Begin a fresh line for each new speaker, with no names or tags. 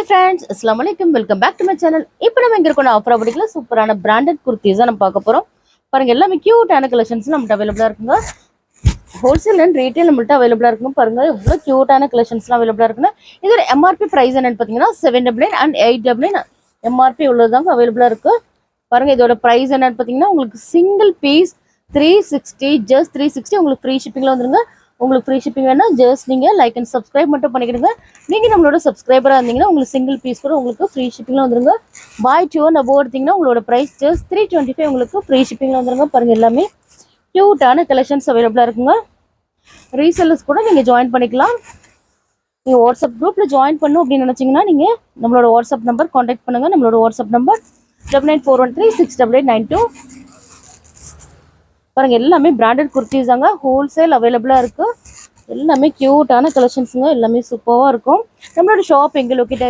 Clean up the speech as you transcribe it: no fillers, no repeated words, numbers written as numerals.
Hi friends, Assalamualaikum. Welcome back to my channel. இப்போ நம்ம இங்க இருக்கோம் ஆஃபர் அப்படிக்கல சூப்பரான பிராண்டட் குர்த்திஸ் நம்ம பார்க்க போறோம். பாருங்க எல்லாமே கியூட்டான கலெக்ஷன்ஸ் நம்மட்ட அவைலபிளா இருக்குங்க. ஹோல்சேல் அண்ட் ரீட்டைல் நம்மள்ட்ட அவைலபிளா இருக்குங்க. பாருங்க எவ்வளவு கியூட்டான கலெக்ஷன்ஸ்லாம் அவைலபிளா இருக்குன்னா இதோட MRP பிரைஸ் என்னன்னு பாத்தீங்கன்னா 799 and 899 MRP உள்ளதாங்க அவைலபிளா இருக்கு. பாருங்க இதோட பிரைஸ் என்னன்னு பாத்தீங்கன்னா உங்களுக்கு சிங்கிள் பீஸ் 360 ஜஸ்ட் 360 உங்களுக்கு ஃப்ரீ ஷிப்பிங்ல வந்துருங்க. உங்களுக்கு ஃப்ரீ ஷிப்பிங் வேணா ஜஸ்ட் நீங்கள் லைக் அண்ட் சப்ஸ்கிரைப் மட்டும் பண்ணிக்கிடுங்க. நீங்கள் நம்மளோட சப்ஸ்கிரைபராக இருந்தீங்கன்னா உங்களுக்கு சிங்கிள் பீஸ் கூட உங்களுக்கு ஃப்ரீ ஷிப்பிங்கில் வந்துருங்க. பாய் 2 அபோவ் எடுத்தீங்கன்னா உங்களோட ப்ரைஸ் ஜஸ்ட் 325 உங்களுக்கு ஃப்ரீ ஷிப்பிங்கில் வந்துருங்க. பாருங்கள் எல்லாமே க்யூட்டான கலெக்ஷன்ஸ் அவைலபிளாக இருக்குங்க. ரீசெல்லர்ஸ் கூட நீங்கள் ஜாயின் பண்ணிக்கலாம். நீங்கள் வாட்ஸ்அப் குரூப்பில் ஜாயின் பண்ணும் அப்படின்னு நினச்சிங்கன்னா நீங்கள் நம்மளோட வாட்ஸ்அப் நம்பர் காண்டாக்ட் பண்ணுங்கள். நம்மளோட வாட்ஸ்அப் நம்பர் 9941368892. பாருங்க எல்லாமே பிராண்டட் குர்த்திஸ் தாங்க, ஹோல்சேல் அவைலபிளா இருக்கு. எல்லாமே கியூட்டான கலெக்ஷன்ஸுங்க, எல்லாமே சூப்பராக இருக்கும். நம்மளோட ஷாப் எங்கே லொக்கேட்